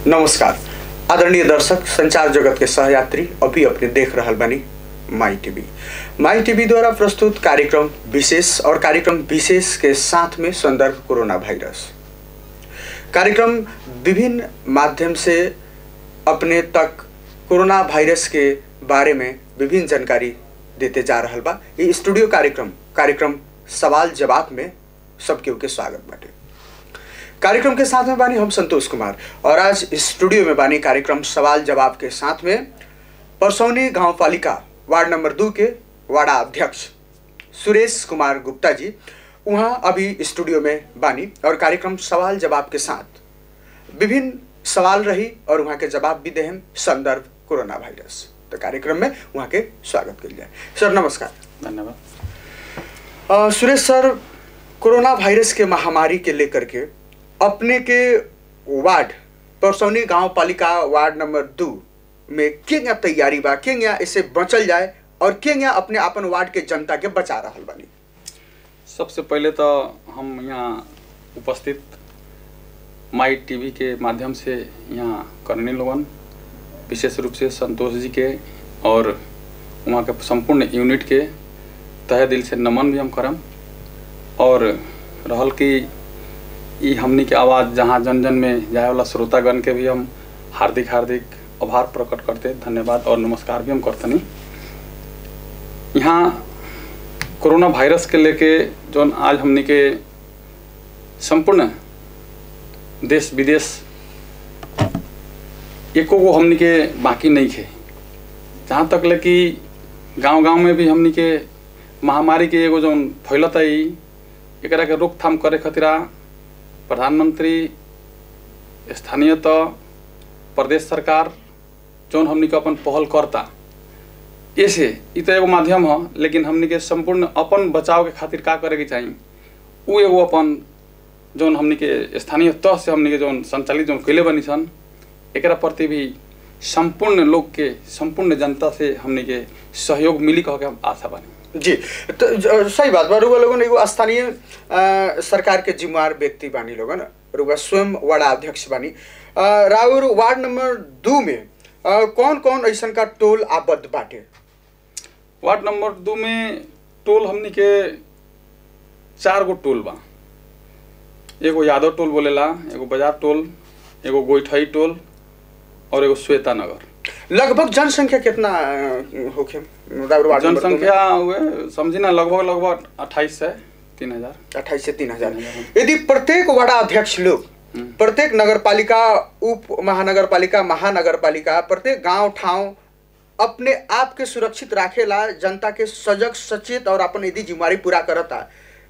नमस्कार आदरणीय दर्शक, संचार जगत के सहयात्री अभी अपने देख रहा बानी माई टीवी द्वारा प्रस्तुत कार्यक्रम विशेष और कार्यक्रम विशेष के साथ में संदर्भ कोरोना वायरस। कार्यक्रम विभिन्न माध्यम से अपने तक कोरोना वायरस के बारे में विभिन्न जानकारी देते जा रहा बा। ये स्टूडियो कार्यक्रम सवाल जवाब में सबके के स्वागत बाटे। कार्यक्रम के साथ में बानी हम संतोष कुमार और आज स्टूडियो में बानी कार्यक्रम सवाल जवाब के साथ में परसौनी गांव पालिका वार्ड नंबर 2 के वार्ड अध्यक्ष सुरेश कुमार गुप्ता जी वहाँ अभी स्टूडियो में बानी और कार्यक्रम सवाल जवाब के साथ विभिन्न सवाल रही और वहाँ के जवाब भी देहम संदर्भ कोरोना वायरस। तो कार्यक्रम में वहाँ के स्वागत कर जाए। सर नमस्कार। धन्यवाद। सुरेश सर, कोरोना वायरस के महामारी के लेकर के अपने के वार्ड परसौनी गांव पालिका वार्ड नंबर 2 में क्या तैयारी बा, क्या इसे बचल जाए और क्या अपने अपन वार्ड के जनता के बचा रहा बानी? सबसे पहले तो हम यहाँ उपस्थित माई टीवी के माध्यम से यहाँ करने लोगन विशेष रूप से संतोष जी के और वहाँ के संपूर्ण यूनिट के तहे दिल से नमन भी हम करम और रहल की ई हमनी के आवाज़ जहाँ जन जन में जाए वाला श्रोतागण के भी हम हार्दिक आभार प्रकट करते, धन्यवाद और नमस्कार भी हम करतनी। यहाँ कोरोना वायरस के लेके जो आज हमनी के संपूर्ण देश विदेश एको को हमनी के बाकी नहीं थे। जहाँ तक ले कि गांव में भी हमनी के महामारी के एगो जो फैलता ही एकरा के रोकथाम करे खतिरा प्रधानमंत्री स्थानीय तो प्रदेश सरकार जो हमनी के अपन पहल करता ऐसे इ तो एगो माध्यम है, लेकिन हमनी के संपूर्ण अपन बचाव के खातिर का करे के चाहिए वो एगो अपन जो हमनी के स्थानीय तह से हमनी के जो संचालित जो कैले बनी सन एकरा प्रति भी संपूर्ण लोग के संपूर्ण जनता से हमनी के सहयोग मिली कह के हम आशा बनी। जी तो सही बात बा। रुआ लोगन एगो स्थानीय सरकार के जिम्मेवार व्यक्ति बानी लोगन, रुआ स्वयं वार्ड अध्यक्ष बानी। राउर वार्ड नंबर 2 में कौन कौन ऐसा का टोल आबद्ध बाटे? वार्ड नंबर 2 में टोल हमनी के 4 गो टोल बा। एगो यादव टोल बोलेला, एगो बाजार टोल, एगो गोइठई टोल और एगो श्वेता नगर। लगभग जनसंख्या कितना होखे? जनसंख्या हुए समझी ना लगभग 28 से 3000। यदि प्रत्येक वार्ड अध्यक्ष लोग प्रत्येक नगर पालिका, उप महानगर पालिका, महानगर पालिका, प्रत्येक गांव ठाव अपने आप के सुरक्षित राखेला, जनता के सजग सचेत और अपन यदि जिम्मेवारी पूरा करता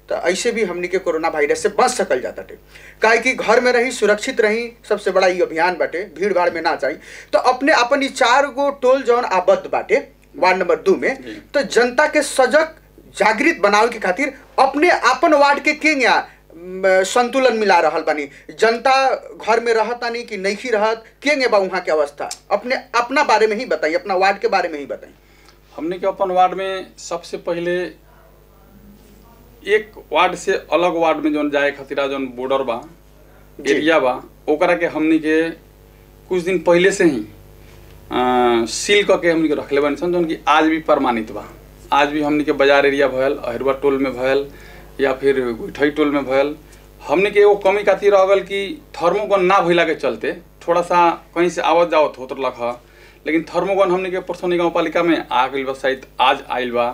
तो ऐसे भी हमनी के कोरोना वायरस से बच सकल जाता टे। काहे कि घर में रही, सुरक्षित रही, सबसे बड़ा ये अभियान बाटे, भीड़ भाड़ में ना चाहिए। तो अपने अपन 4 गो टोल जौन आबद्ध बाटे वार्ड नंबर 2 में, तो जनता के सजग जागृत बनावे के खातिर अपने अपन वार्ड के संतुलन मिला रहल बानी? जनता घर में रहता नहीं कि नहीं रहत, के बा वहाँ के अवस्था? अपना बारे में ही बताइए, अपना वार्ड के बारे में ही बताइए। हमने के अपन वार्ड में सबसे पहले एक वार्ड से अलग वार्ड में जो जाए खतिरा जो बॉर्डर बा एरिया बा ओकरा के हमनी के कुछ दिन पहले से ही सील करके हमनी के रखले बानी सन, जो कि आज भी प्रमाणित बा। आज भी हमनी के बाजार एरिया भयल, अहिरवा टोल में भयल या फिर गुठई टोल में भयल, हमनी के एगो कमी खातिर रह गल कि थर्मोगन ना भइला के चलते थोड़ा सा कहीं से आवत जावत होत रहा, लेकिन थर्मोगन हमनी के परसौनी गाँव पालिका में आ गई बा, शायद आज आयल बा,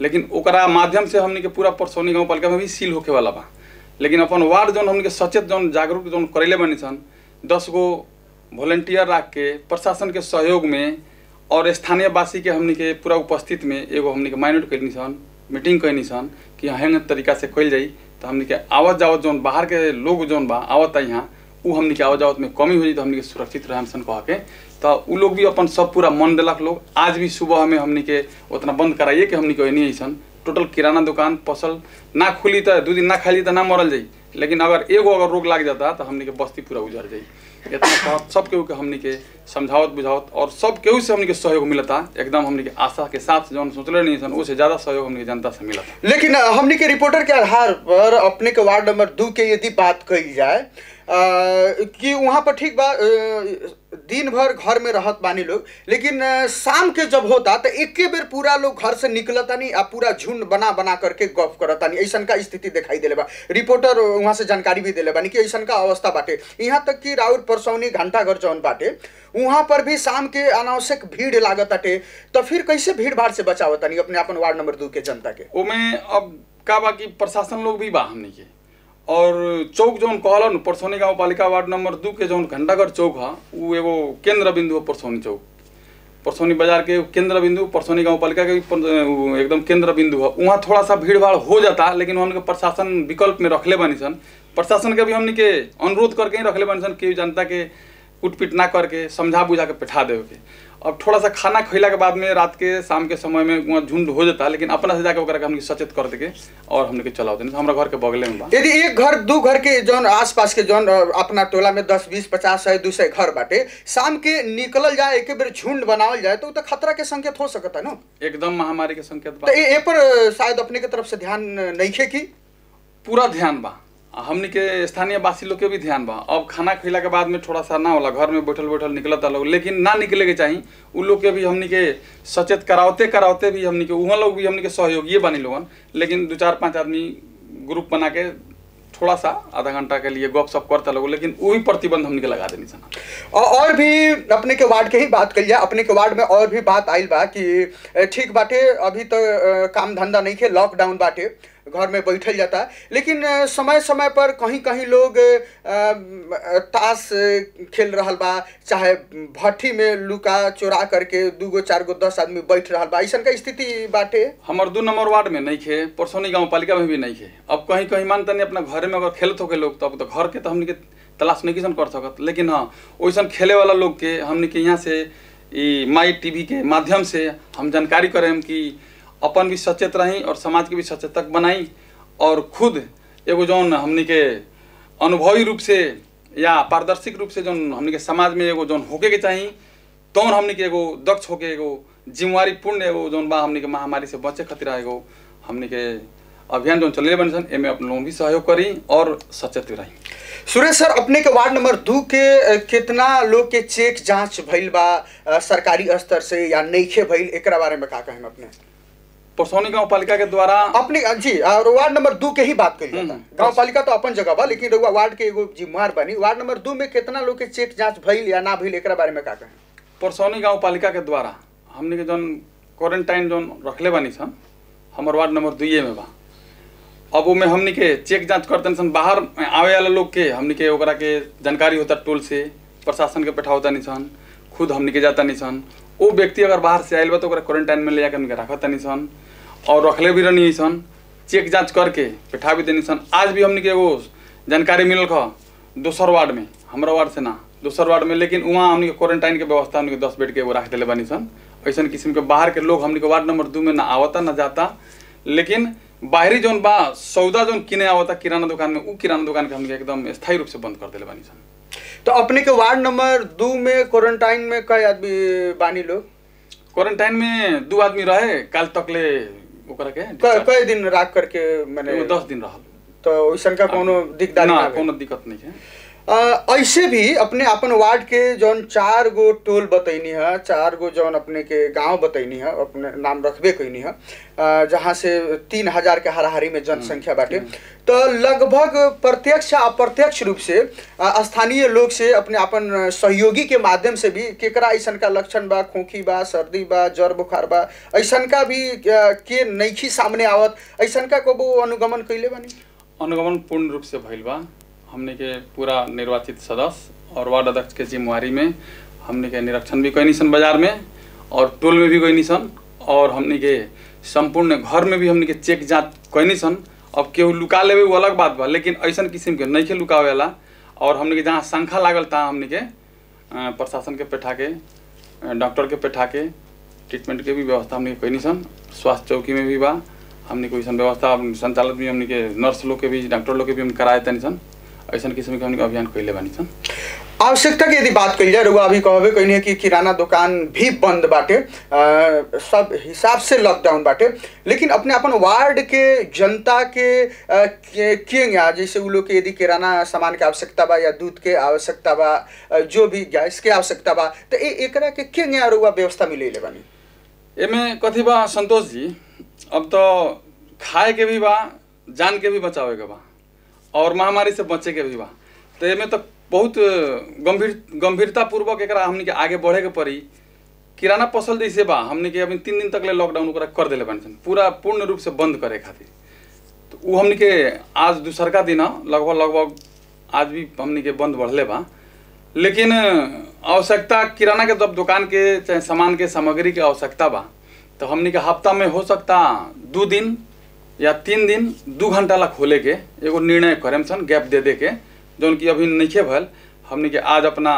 लेकिन ओकरा माध्यम से हमनी के पूरा परसौनी गाँव पालिका में भी सील होके वाला बा। लेकिन अपन वार्ड जो हमनी के सचेत जो जागरूक जो करेले बनी सन 10 गो वॉलंटियर रख के प्रशासन के सहयोग में और स्थानीय वासी के हमनी के पूरा उपस्थित में एगो हमनी के माइनोट कैनी सन, मीटिंग कैनी सन कि हेंग तरीका से कैल जाई तो हमनी के आवत जावत जो बाहर के लोग जो बा आवत यहाँ वो हमनी के आवत जावत में कमी हो जाए तो हमनी के सुरक्षित रहम सन कह के तो उ लोग भी अपन सब पूरा मन दिलक लोग। आज भी सुबह में हमनी के उतना बंद कराइए कि हमनी के नहीं ऐसा टोटल किराना दुकान पसल ना खुली तो 2 दिन ना खाली तो ना मरल जाई, लेकिन अगर रोग लग जाता तो हमनी के बस्ती पूरा उजड़ जाई। इतना सब केहू के हमनी के समझावत बुझावत और सब केहू से हमनी के सहयोग मिलता, एकदम हमनी के आशा के साथ जो सोचले नहीं सन उससे ज़्यादा सहयोग हमनी के जनता से मिलता। लेकिन हमनी के रिपोर्टर के आधार पर अपने के वार्ड नंबर 2 के यदि बात कही जाए कि वहाँ पर ठीक बा दिन भर घर में रहत बानी लोग, लेकिन शाम के जब होता तो एके बेर पूरा लोग घर से निकलतानी आ पूरा झुंड बना बना करके गप करतानी। ऐसन का स्थिति दिखाई देले बा। रिपोर्टर वहाँ से जानकारी भी देले बानी कि ऐसन का अवस्था बाटे। यहाँ तक कि राउर परसौनी घंटाघर जौन बाटे वहाँ पर भी शाम के अनावश्यक भीड़ लागत बाटे। तो फिर कैसे भीड़ भाड़ से बचावतानी अपने अपन वार्ड नंबर 2 के जनता के? ओमे अब का बा कि प्रशासन लोग भी बा हमनी के, और चौक जौन कहलन परसौनी गाँव पालिका वार्ड नंबर 2 के जौन घंटाघर चौक है वो एगो केंद्र बिंदु है। परसौनी चौक परसौनी बाजार के केंद्र बिंदु, परसौनी गाँव पालिका के एकदम केंद्र बिंदु है। वहाँ थोड़ा सा भीड़ भाड़ हो जाता, लेकिन हमने प्रशासन विकल्प में रखले बानी सन। प्रशासन के भी हमने के अनुरोध करके ही रखले बानी सन कि जनता के कुटपीट ना करके समझा बुझा के बैठा देवे के। अब थोड़ा सा खाना खैला के बाद में रात के शाम के समय में वहाँ झुंड हो जाता, लेकिन अपना से जाके ओकरा के हमने सचेत कर देके और हमने के चलाओ देने। हमारा घर के बगले में बा। यदि एक घर दू घर के जौन आसपास के जौन अपना टोला में 10 20 50 100 200 घर बाटे, शाम के निकलल जाए एक बेर झुंड बनावल जाए तो खतरा के संकेत हो सकता है ना? एकदम महामारी के संकेत बा। तो ए पर शायद अपने के तरफ से ध्यान नहीं है कि? पूरा ध्यान बा, हमनी के स्थानीय वासी लोग के भी ध्यान बा। अब खाना खिला के बाद में थोड़ा सा ना होला, घर में बैठल बैठल निकलता लोग, लेकिन ना निकले के चाहिए। उ लोग के भी हमनी के सचेत करावते भी हमनी के वहाँ लोग भी हमनी के सहयोगी बनी लोगन, लेकिन 2 4 5 आदमी ग्रुप बना के थोड़ा सा आधा घंटा के लिए गप सप करता लोग, लेकिन वही प्रतिबंध हमनी के लगा देनी सन। और भी अपने के वार्ड के ही बात करिए। अपने के वार्ड में और भी बात आइल बा कि ठीक बाटे अभी तो काम धंधा नहीं है, लॉकडाउन बाटे, घर में बैठल जाता, लेकिन समय समय पर कहीं कहीं लोग ताश खेल रहा बा, चाहे भट्टी में लुका चोरा करके 2 गो 4 गो 10 आदमी बैठ रहा बा। ऐसा का स्थिति बाटे हमार 2 नंबर वार्ड में नहीं है, परसौनी गाँव पालिका में भी नहीं है। अब कहीं कहीं मानता नहीं अपना घर में अगर खेलत हो के लोग तो अब तो घर के तो हमने के तलाश नहीं किसन कर सकत, लेकिन हाँ वैसा खेले वाला लोग के हमने के यहाँ से माई टीवी के माध्यम से हम जानकारी करें कि अपन भी सचेत रही और समाज के भी सचेतक बनाई, और खुद एगो जौन हमनी के अनुभवी रूप से या पारदर्शिक रूप से जौन हमनी के समाज में एगो जौन होके के चाहिए, तौन हमनी के एगो दक्ष होके एगो जिम्मेवारी पूर्ण एगो जौन बा हमनी के महामारी से बचे खातिर एगो हमनी के अभियान जौन चले बन सन, एमे अपन लोग भी सहयोग करी और सचेत रही। सुरेश सर, अपने के वार्ड नंबर 2 के कितना लोग के चेक जांच भइल बा सरकारी स्तर से या नइखे भइल, एकरा बारे में का कहें अपने? परसौनी गाँव पालिका के द्वारा अपने जी और वार्ड नंबर 2 के ही बात करी जाता। गाँव पालिका तो अपन जगह बा, लेकिन वार्ड के एगो जिम्मेवार बनी। वार्ड नंबर 2 में कितना लोग के चेक जांच भइल या ना भइल, एकरा बारे में का कहें? परसौनी गाँव पालिका के द्वारा हमने के जौन क्वारंटाइन जौन रखले बानी सन हमार वार्ड नंबर 2 में बा। अब वो में हमनी के चेक जांच करते सन, बाहर आवे वाला लोग के हमनी के ओकरा के जानकारी होता टोल से, प्रशासन के बैठावता नहीं सन, खुद हमनी के जाता नहीं सन। वो व्यक्ति अगर बाहर से आयल बा तो ओकरा क्वारंटाइन में ले जाकर हमनी के रखता नहीं सन और रखले भी रहनी सन, चेक जांच करके बैठा भी देनी सन। आज भी हमनी के एगो जानकारी मिलल खा 2 वार्ड में, हमारा वार्ड से ना 2 वार्ड में, लेकिन वहाँ हमनी के क्वारंटाइन के व्यवस्था हमनी के 10 बेड के एगो रख दिले बानी सन। ऐसा किस्म के बाहर के लोग हमनी के वार्ड नंबर 2 में ना आवता ना जाता, लेकिन बाहरी जौन बा सौदा जौन किने आवता किराना दुकान में, वो किराना दुकान के हमने एकदम स्थायी रूप से बंद कर दिले बानी सन। तो अपने के वार्ड नंबर 2 में क्वारंटाइन में कई आदमी बानी लोग? क्वारंटाइन में 2 आदमी रहे, कल तक ले ओकरा के कई दिन राख करके मैंने 10 दिन रहल। तो ऐसा का कोनो दिक्कत ना, कोनो दिक्कत नहीं है। ऐसे भी अपने अपन वार्ड के जौन 4 गो टोल बतैनी है, 4 गो जौन अपने के गांव बतैनी है, अपने नाम रखबे कैनी है, जहाँ से 3000 के हाराहारी में जनसंख्या बाटे, तो लगभग प्रत्यक्ष अप्रत्यक्ष रूप से स्थानीय लोग से अपने अपन सहयोगी के माध्यम से भी केकरा ऐसा का लक्षण बा, खोखी बा, सर्दी बा, जर बुखार बा, ऐसा का भी के नइखी सामने आवत, ऐसा का को अनुगमन कैले बानी? अनुगमन पूर्ण रूप से भइल बा। हमने के पूरा निर्वाचित सदस्य और वार्ड अध्यक्ष के जिम्मेवारी में हमने के निरीक्षण भी कैनी सन बाजार में और टोल में भी कैनी सन, और हमने के संपूर्ण घर में भी हमने के चेक जांच कैनी सन। अब केहू लुका लेवे वो अलग बात बा, लेकिन ऐसा किस्म के नहीं के लुकावे वाला, और हमने के जहाँ शंखा लागल था हमने के प्रशासन के बैठा के, डॉक्टर के बैठा के ट्रीटमेंट के भी व्यवस्था हमने कैनी सन। स्वास्थ्य चौकी में भी बा हमने कोई व्यवस्था, संचालक भी हमने के, नर्स लोग के भी, डॉक्टर लोग के भी हम कराए तनी सन। ऐसा किस्म के हमने अभियान कैले बानी सन। आवश्यकता की यदि बात कही जाए, रुआ अभी कहबे कहीं कि किराना दुकान भी बंद बाटे, सब हिसाब से लॉकडाउन बाटे, लेकिन अपने अपन वार्ड के जनता के यहाँ जैसे वो लोग के यदि किराना सामान के आवश्यकता बा या दूध के आवश्यकता बा, जो भी गैस के आवश्यकता बा, तो एकरा के यहाँ रुआ व्यवस्था मिले बानी? एमे कथी बा संतोष जी, अब तो खाए के भी बा, जान के भी बचावे के बा, और महामारी से बचे के भी बा। तो एमे तो बहुत गंभीरता पूर्वक एकरा हमनी के आगे बढ़े के पड़ी। किराना पसल जैसे बा हमनी के अभी 3 दिन तक ले लॉकडाउन ओकरा कर देले बानी सन, पूरा पूर्ण रूप से बंद करे खातिर। तो वो हमनी के आज दूसरका दिन लगभग आज भी हमनी के बंद बढ़ले बा। लेकिन आवश्यकता किराना के जब दुकान के चाहे सामान के सामग्री के आवश्यकता बा, तो हमनी के हफ्ता में हो सकता 2 दिन या 3 दिन 2 घंटा ला खोले के एगो निर्णय करेम सन, गैप दे के, जौन की अभी नहीं भल। हमनी के आज अपना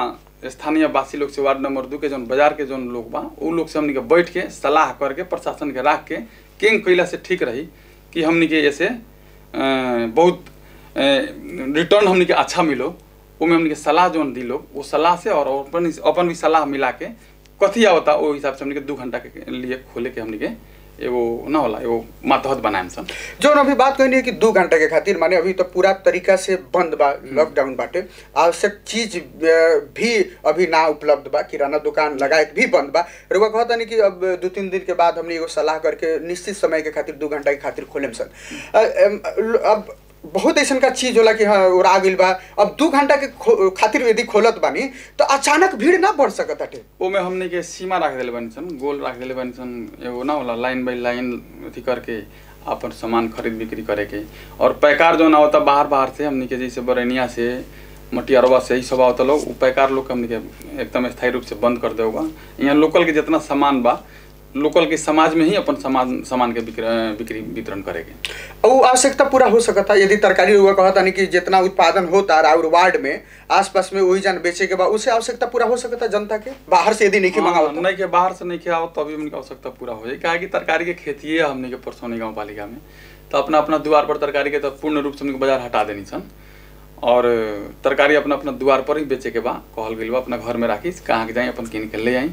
स्थानीय वासी लोग से, वार्ड नंबर 2 के जौन बाजार के जौन लोग बा, वो लोग से हमनी के बैठ के सलाह करके प्रशासन के रख के केंग कैला से ठीक रही कि हमनी के ऐसे बहुत रिटर्न हमनी के अच्छा मिलो। उमें हमनी के सलाह जौन दी लोग, वो सलाह से और अपन भी सलाह मिला के कथी आवता वो हिसाब से हमनी के 2 घंटा के लिए खोले के हमनी के एगो ना होला एगो मातहत बनाएम सन। जो अभी बात कहनी है कि 2 घंटा के खातिर, माने अभी तो पूरा तरीका से बंद बा, लॉकडाउन बाटे, आवश्यक चीज भी अभी ना उपलब्ध बा, किराना दुकान लगाए भी बंद बा। रुआ कहता नहीं कि अब 2-3 दिन के बाद हमने एगो सलाह करके निश्चित समय के खातिर 2 घंटा के खातिर खोलेम सन। अब बहुत ऐसा का चीज होला कि हाँ उड़ा गइल बा, अब 2 घंटा के खातिर यदि खोलत बानी तो अचानक भीड़ ना बढ़ सकत हटे। ओमे हमने के सीमा रख देले बानी सन, गोल रख देले बानी सन, एगो ना होला लाइन बाई लाइन अथी करके अपन सामान खरीद बिक्री करे के। और पैकार जो ना होता बाहर से हमने के जैसे बरैनिया से, मटियारवा से, ही सब आवता लोग, वो पैकार लोग हमने के एकदम स्थायी रूप से बंद कर देगा। यहाँ लोकल के जितना सामान बा, लोकल के समाज में ही अपन सामान के बिक्री वितरण करेंगे। वो आवश्यकता पूरा हो सकता यदि तरकारी हुआ कहता नहीं कि जितना उत्पादन होता और वार्ड में आसपास में वही जान बेचे के बाद उसे आवश्यकता पूरा हो सकता जनता के, बाहर से यदि नहीं मंगाओ नहीं के बाहर से नहीं आओ तो अभी उनकी आवश्यकता पूरा हो जाए। क्या कि तरकारी के खेती है हमने के परसौनी गाँव पालिका में, तो अपना द्वार पर तरकारी के तो पूर्ण रूप से बाजार हटा देनी सन, और तरकारी अपना द्वार पर ही बेचे के बा कहल गई बा, अपना घर में राखी कहाँ के जाए अपन किन के ले आई,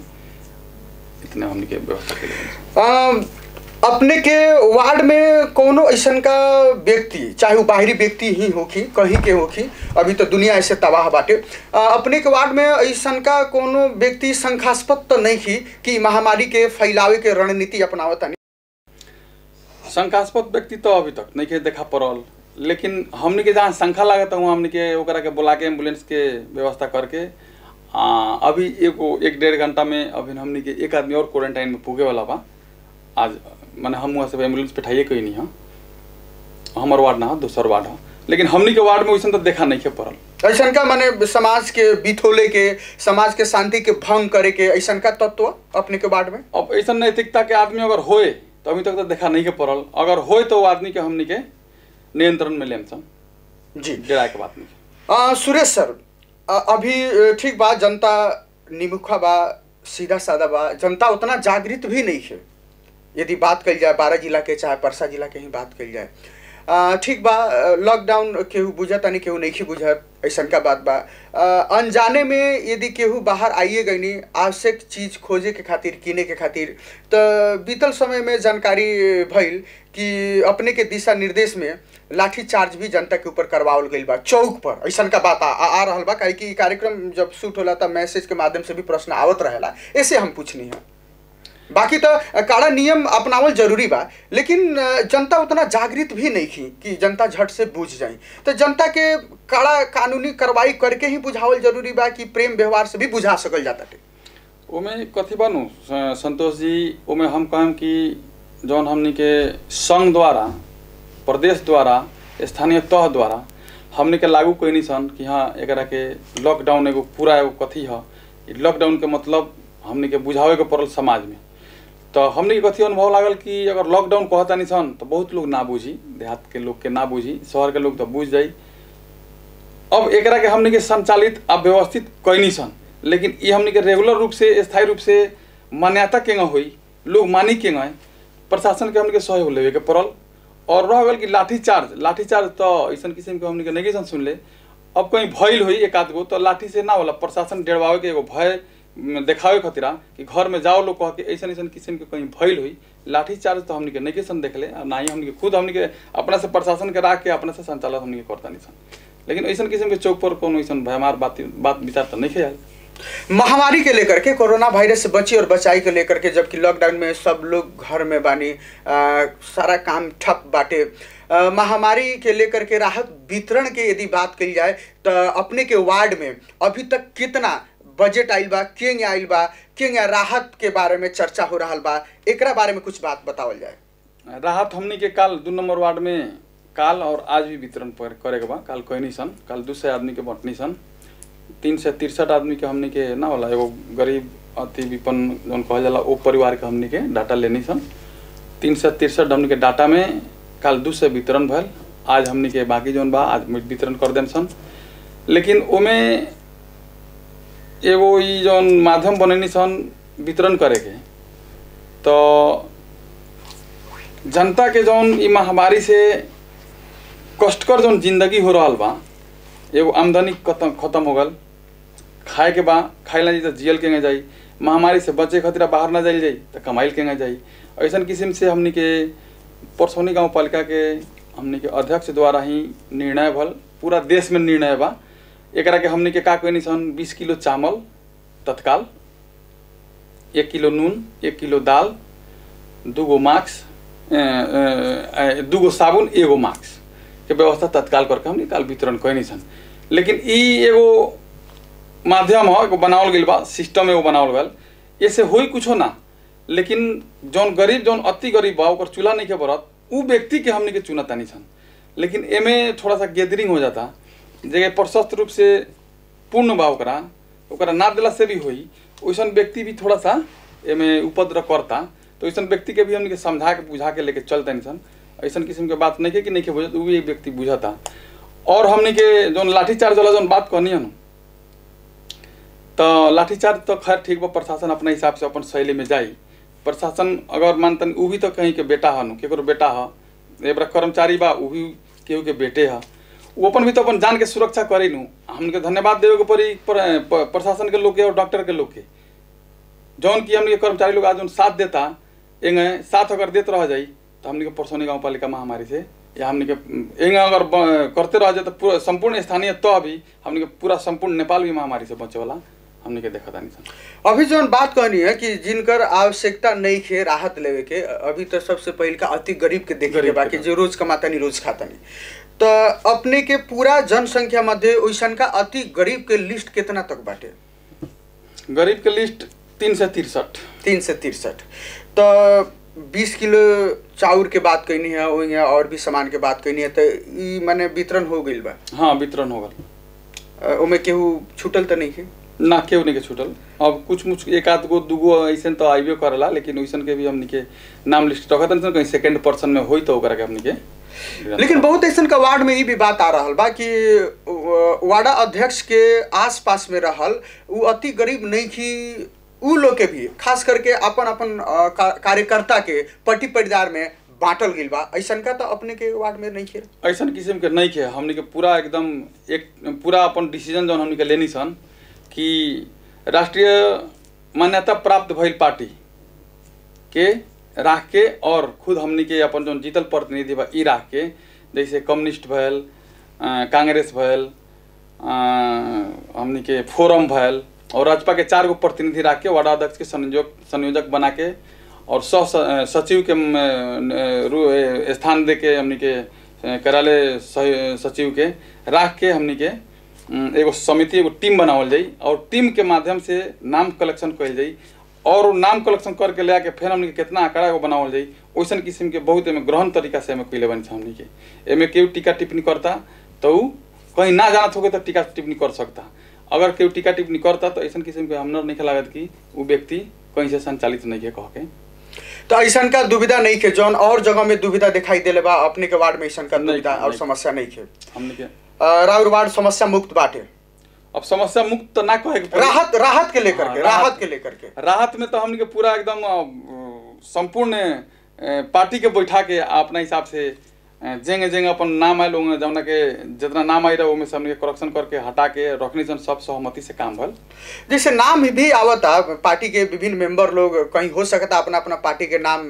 इतने हमने के व्यवस्था के लिए। अपने के वार्ड में कोनो ऐसा का व्यक्ति, चाहे वो बाहरी व्यक्ति ही होखी कहीं के होखी, अभी तो दुनिया ऐसे तबाह बाटे, अपने के वार्ड में ऐसा का कोनो व्यक्ति शंकास्पद तो नहीं थी कि महामारी के फैलावे के रणनीति अपनावता नहीं? शंकास्पद व्यक्ति तो अभी तक नहीं के देखा पड़ल, लेकिन हमने के जहाँ शंका लागत वहाँ हमने के ओकरा के बुला के एम्बुलेंस के व्यवस्था करके अभी 1-1.5 घंटा में अभी हमने के एक आदमी और क्वारंटाइन में पुगे वाला बा। आज मैंने हम वहाँ से एम्बुलेंस बैठाइए कोई नहीं है, हमार वार्ड ना दूसर वार्ड है, लेकिन हमने के वार्ड में वैसा तो देखा नहीं के पड़ल। ऐसा का माने समाज के बिथोले के, समाज के शांति के भंग करे के ऐसा का तत्व अपने के वार्ड में? अब ऐसा नैतिकता के आदमी अगर होए तो अभी तक तो देखा नहीं के पड़ल, अगर होए तो वो आदमी के हमने के नियंत्रण में लेम सन जी, डराए के बात नहीं। सुरेश सर, अभी ठीक बा, जनता निमुखा बा, सीधा साधा बा, जनता उतना जागृत भी नहीं है यदि बात कल जाए 12 जिला के चाहे परसा जिला के ही बात कल जाए। ठीक बा, लॉकडाउन केहू बुझत नहीं केहू नहीं बुझत, ऐसा का बात बा। अनजाने में यदि केहू बाहर आइए गई नहीं आवश्यक चीज खोजे के खातिर, किने के खातिर, तो बीतल समय में जानकारी भइल कि अपने के दिशा निर्देश में लाठी चार्ज भी जनता के ऊपर करवावल गई बा चौक पर, ऐसा का बात आ रहा बा। काहे कि कार्यक्रम जब शूट होला था मैसेज के माध्यम से भी प्रश्न आवत रहेला, ऐसे हम पूछनी है। बाकी तो कड़ा नियम अपनावल जरूरी बा, लेकिन जनता उतना जागृत भी नहीं थी कि जनता झट से बुझ जाए, तो जनता के कड़ा कानूनी कार्रवाई करके ही बुझावल जरूरी बा कि प्रेम व्यवहार से भी बुझा सकल जाता है। ओमे कथी बानू संतोष जी, ओमे हम कहम कि जौन हमनी के संघ द्वारा, प्रदेश द्वारा, स्थानीय तह द्वारा हमने के लागू कोई नहीं सन कि हाँ एकरा के लॉकडाउन एगो पूरा एगो कथी है, लॉकडाउन के मतलब हमने के बुझावे के पड़ल समाज में। तो हमने के कथी अनुभव लागल कि अगर लॉकडाउन कहता नहीं सन तो बहुत लोग ना बुझी, देहात के लोग के ना बुझी, शहर के लोग तो बुझ जाई। अब एकरा के हमने के संचालित अब व्यवस्थित कैनी सन, लेकिन ये हमने के रेगुलर रूप से, स्थायी रूप से मान्यता केंगा हुई, लोग मानी केंगा, प्रशासन के हमने के सहयोग लेवे के पड़ल। और रह गल कि लाठीचार्ज तो ऐसा किस्म के हमने के नहीं सुन ले। अब कहीं भइल हुई एक आध गो तो लाठी से ना होला, प्रशासन डेढ़वावे के एगो भय देखावे खतिरा कि घर में जाओ लोग कह के ऐसा किस्म के कहीं भइल हुई लाठी चार्ज तो हमने के नहीं सन देख ले, ना ही हमने के खुद हमने के अपना से प्रशासन के राख के अपना से संचालन हमने के करता नहीं सन, लेकिन ऐसा किस्म के चौक पर कोनो ऐसा भयमार बात विचार तो नहीं है। महामारी के लेकर के, कोरोना वायरस से बची और बचाई के लेकर के, जबकि लॉकडाउन में सब लोग घर में बानी, सारा काम ठप बाटे, महामारी के लेकर के राहत वितरण के यदि बात कही जाए तो अपने के वार्ड में अभी तक कितना बजट आइल बा, केंगे आइल बा, केंगे राहत के बारे में चर्चा हो रहा बा, एकरा बारे में कुछ बात बतावल जाए। राहत हमने के काल 2 नंबर वार्ड में काल और आज भी वितरण करे के बा। काल कोई नहीं सन, काल 200 आदमी के बंटनी सन, 363 आदमी के हमने के ना होला, एगो गरीब अति विपन्न जौन कहल जाला वो परिवार के हमने के डाटा लेनी सन। 363 हमने के डाटा में काल 200 वितरण भल, आज हमने के बाकी जौन बा आज वितरण कर देन सन। लेकिन ओमे एगो ई जौन माध्यम बनेनी सन वितरण करे के, तो जनता के जौन ई महामारी से कष्टकर जौन जिंदगी हो रहा बा, एगो आमदनी खत्म हो गल, खाए के बा खाए ना जाई तो जियल के जाई, महामारी से बचे खतरा बाहर ना जाइल जाई तो कमाइल के जाई। ऐसा किस्म से हमने के परसौनी गाँव पालिका के हमने के अध्यक्ष द्वारा ही निर्णय भल, पूरा देश में निर्णय बा। एकरा के हमने के का कहनी सन 20 किलो चावल तत्काल, 1 किलो नून, 1 किलो दाल, 2 गो मास्क, 2 गो साबुन, 1 गो मास्क के व्यवस्था तत्काल करके हमने काल वितरण कहनी सन। लेकिन ई एगो माध्यम हो, एगो बनावल गइल बा, सिस्टम एगो बनावल गल, ऐसे होई कुछ हो ना, लेकिन जौन गरीब जौन अति गरीब बा ओकर चूल्हा नहीं के बरत उ व्यक्ति के हमने के चुनता नहीं सन। लेकिन एमे थोड़ा सा गैदरिंग हो जाता, जगह प्रशस्त रूप से पूर्ण बा ओकरा ना दिला से भी होई, वैसा व्यक्ति भी थोड़ा सा एमे उपद्रव करता, तो वैसा व्यक्ति के भी हमने के समझा के बुझा के लेके चलते नहीं सन। ऐसा किस्म के बात नहीं है कि नहीं के बुझत, वो भी एक व्यक्ति बुझाता। और हमने के जो लाठीचार्ज वाला जो बात कहनी है ना, तो लाठीचार्ज तो खैर ठीक बा, प्रशासन अपने हिसाब से अपन शैली में जाई। प्रशासन अगर मानतन उ भी तो कहीं के बेटा है, केकरो बेटा है, एबरा कर्मचारी बा उ भी केहू के बेटे है, वो अपन भी तो अपन जान के सुरक्षा करे नू। हमने धन्यवाद देवे के पड़ी प्रशासन के लोग के और डॉक्टर के लोग के, जौन की हमने कर्मचारी लोग आज जौन साथ देता, एंगे साथ अगर देते रह जाई तो हमने के परसौनी गाँव पालिका महामारी से या हमने के एंगे अगर करते रह जाए तो पूरा संपूर्ण स्थानीय तो अभी हमने के पूरा संपूर्ण नेपाल भी महामारी से बचे वाला हमने के देखा नहीं सन। अभी जो बात कहनी है कि जिनकर आवश्यकता नहीं खे राहत लेवे के, अभी तो सबसे पहले का अति गरीब के देखे के बाकी जो रोज कमाता नहीं रोज खाता नहीं, तो अपने के पूरा जनसंख्या मध्य वैसन का अति गरीब के लिस्ट कितना तक बाटे? गरीब के लिस्ट 363। तो 20 किलो चाउर के बात कहनी है और भी सामान के बात कहनी है, तो ई माने वितरण हो गइल बा? हाँ वितरण हो गल। ओमे केहू छूटल तो नहीं है ना, केहू नहीं के छूटल। अब कुछ मुछ एक आध गो 2 गो ऐसा तो आइबे करला, लेकिन वैसन के भी हमने के नाम लिस्ट रखा था, कहीं सेकंड पर्सन में होई तो ओकरा के हमने के। लेकिन बहुत ऐसा का वार्ड में ये भी बात आ रहा बा कि वार्डा अध्यक्ष के आसपास में रहल उ अति गरीब नहीं की, उ लोग के भी खास करके अपन अपन कार्यकर्ता के पट्टी पटीदार में बांटल गइल बा, ऐसा का तो अपने के वार्ड में नहीं है? ऐसा किस्म के नहीं है, हमने के पूरा एकदम एक पूरा अपन डिसीजन जो हमने के लेनी सन कि राष्ट्रीय मान्यता प्राप्त भइल पार्टी के राख के और खुद हमने के अपन जो जीतल प्रतिनिधि बा ई राख के, जैसे कम्युनिस्ट भैल, कांग्रेस भैल, हमने के फोरम भैल और राजपा के 4 गो प्रतिनिधि राख के वार्ड अध्यक्ष के संयोजक बना के और सह सचिव के स्थान दे के हमने के कार्यालय सचिव के राख के हमने के एगो समिति एगो टीम बनावल जाई और टीम के माध्यम से नाम कलेक्शन कल जाई और नाम कलेक्शन करके ले आके फिर हमने कितना आंकड़ा एगो बनावल जाई। वैसा किस्म के बहुत एमें ग्रहण तरीका से हमें कैले बनी हमने के, एमें केहू टीका टिप्पणी करता तो कहीं ना जानत होगे तो टीका टिप्पणी कर सकता, अगर केहू टीका टिप्पणी करता तो ऐसा किस्म के हमने नहीं लागत कि वो व्यक्ति कहीं से संचालित नहीं है कह के। तो ऐसा का दुविधा नहीं है जौन और जगह में दुविधा दिखाई देले बा, अपने के वार्ड में ऐसा का दुविधा और समस्या नहीं है? हमने के राउर वार्ड समस्या मुक्त बाटे। अब समस्या मुक्त तो ना कहे राहत के लेकर के, राहत के लेकर के, राहत में तो हमने के पूरा एकदम संपूर्ण पार्टी के बैठा के अपना हिसाब से जेंगे जेंगे अपन नाम आयल होंगे जौना के जितना नाम आई रहा वो में से हमने करेक्शन करके हटा के रखनी सन, सब सहमति से काम भल। जैसे नाम भी आवता पार्टी के विभिन्न मेंबर लोग कहीं हो सकता अपना अपना पार्टी के नाम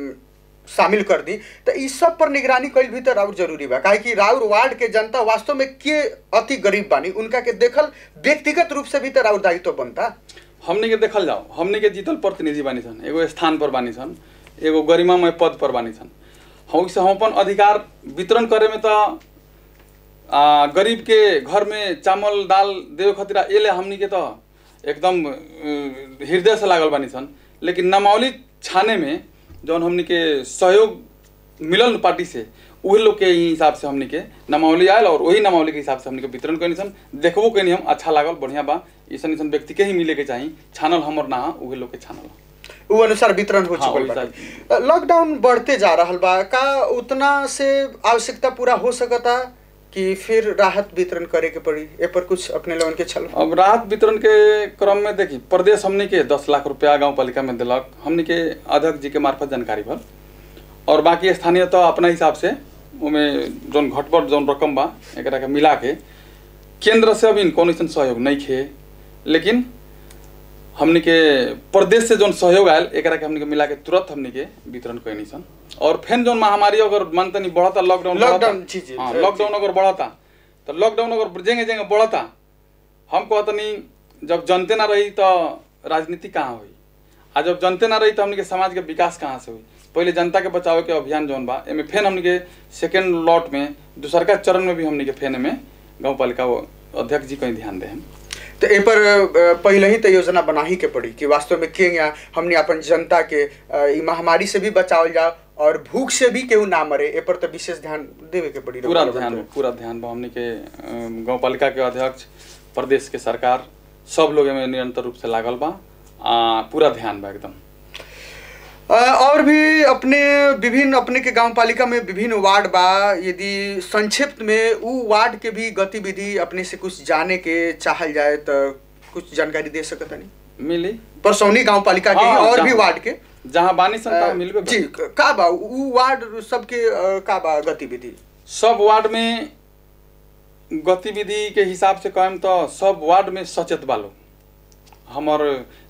शामिल कर दी, तो इस सब पर निगरानी कईल भी तो राउर जरूरी बा, काहे कि राउर वार्ड के जनता वास्तव में के अति गरीब बानी उनका के देखल व्यक्तिगत रूप से भी तो राउर दायित्व बनता। हमने के देखल जाओ, हमने के जीतल प्रतिनिधि बानी सन, एगो स्थान पर बानी सन, एगो गरिमामय पद पर बानी सन। हम अपन अधिकार वितरण करे में तो गरीब के घर में चावल दाल देवे खातिर एले हमनी के तो एकदम हृदय से लागल बानी सन। लेकिन नामावली छाने में जौन हमनी के सहयोग मिलल पार्टी से वही लोग के हिसाब से हमनी के नामावली आयल और वही नामावली के हिसाब से हमनी के वितरण करनी सन। देखबो कनी हम अच्छा लागल बढ़िया बा, ऐसा ऐसा व्यक्ति के ही मिले के चाहिए, छानल हमर ना वही लोग के छानल वो अनुसार वितरण हो चुकल बा। लॉकडाउन बढ़ते जा रहा बा, का उतना से आवश्यकता पूरा हो सकता कि फिर राहत वितरण करे के पड़ी? ए पर कुछ अपने लोगन के छल। अब राहत वितरण के क्रम में देखी प्रदेश हमनी के 10 लाख रुपया गाँव पालिका में दिलक, हमनी के अध्यक्ष जी के मार्फत जानकारी भल, और बाकी स्थानीय तो अपना हिसाब से उमें जौन घटबड़ जौन रकम बा एकरा के मिला के केंद्र से अभी कौन ऐसा सहयोग नहीं खे, लेकिन हमनी के प्रदेश से जौन सहयोग आयल एकरा के हमनी के मिला के तुरंत हमनी के वितरण करनी सन। और फिर जौन महामारी अगर मानते नहीं बढ़ता, लॉकडाउन लॉकडाउन अगर बढ़ता तो लॉकडाउन अगर जेंगे जेंगे बढ़ता, हम कहते नहीं जब जनते ना रही तो राजनीति कहाँ हुई, आ जब जनते ना रही तो हमनी के समाज के विकास कहाँ से हुई। पहले जनता के बचाव के अभियान जौन बा एमे फेन हमनी के सेकेंड लॉट में दूसरका चरण में भी हमनी के फेन में गाँव पालिका अध्यक्ष जी कहीं ध्यान दे। तो ए पर पहले ही तो योजना बना ही के पड़ी कि वास्तव में के यहाँ हमने अपन जनता के महामारी से भी बचावल जाओ और भूख से भी केहू ना मरे, ए पर तो विशेष ध्यान देवे के पड़ी। पूरा ध्यान हमनी के गाँव पालिका के अध्यक्ष, प्रदेश के सरकार, सब लोग में निरंतर रूप से लागल बा, पूरा ध्यान बा एकदम। और भी अपने के गांव पालिका में विभिन्न वार्ड बा, यदि संक्षिप्त में वो वार्ड के भी गतिविधि अपने से कुछ जाने के चाहल जाए तो कुछ जानकारी दे सकता नहीं? मिली परसौनी गांव पालिका के और भी वार्ड के जहाँ बानी सन मिलबे जी। का बा वो वार्ड सबके का बा गतिविधि? सब वार्ड में गतिविधि के हिसाब से कहम तो सब वार्ड में सचेत बा लोग। हमार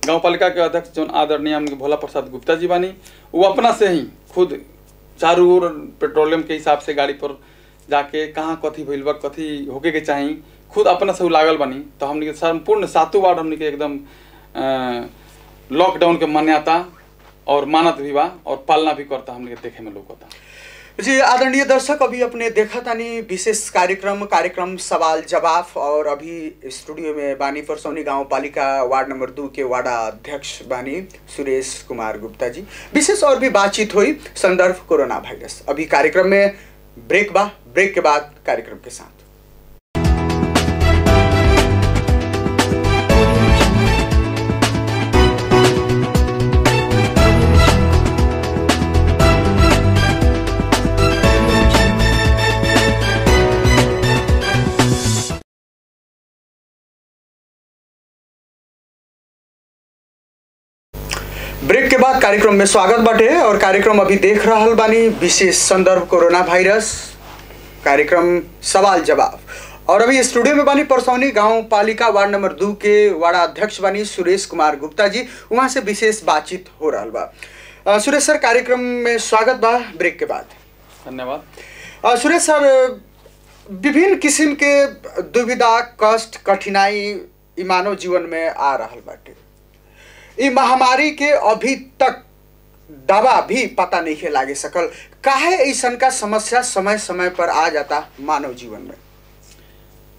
गाँव पालिका के अध्यक्ष जो आदरणीय हमके भोला प्रसाद गुप्ता जी बानी, वो अपना से ही खुद चारों ओर पेट्रोलियम के हिसाब से गाड़ी पर जाके कहाँ कथी भइल बा कथी होके के चाहिए खुद अपना से लागल बानी। तो हमने के संपूर्ण 7 वार्ड हमने के एकदम लॉकडाउन के मान्यता और मानत भी बा और पालना भी करता हमने के देखे में लोग होता। जी आदरणीय दर्शक, अभी अपने देखा तानी विशेष कार्यक्रम सवाल जवाब, और अभी स्टूडियो में बानी परसौनी गांव पालिका वार्ड नंबर 2 के वार्डा अध्यक्ष बानी सुरेश कुमार गुप्ता जी। विशेष और भी बातचीत हुई संदर्भ कोरोना वायरस। अभी कार्यक्रम में ब्रेक बा, ब्रेक के बाद कार्यक्रम के साथ ब्रेक के बाद कार्यक्रम में स्वागत बाटे। और कार्यक्रम अभी देख रहल बानी विशेष संदर्भ कोरोना वायरस कार्यक्रम सवाल जवाब, और अभी स्टूडियो में बानी परसौनी गांव पालिका वार्ड नंबर 2 के वार्डा अध्यक्ष बानी सुरेश कुमार गुप्ता जी, वहां से विशेष बातचीत हो रहल बा। सुरेश सर, कार्यक्रम में स्वागत बा ब्रेक के बाद। धन्यवाद। सुरेश सर, विभिन्न किस्म के दुविधा कष्ट कठिनाई मानव जीवन में आ रहल बाटे। ये महामारी के अभी तक दवा भी पता नहीं लागे सकल, काहे ऐसन का समस्या समय समय पर आ जाता मानव जीवन में?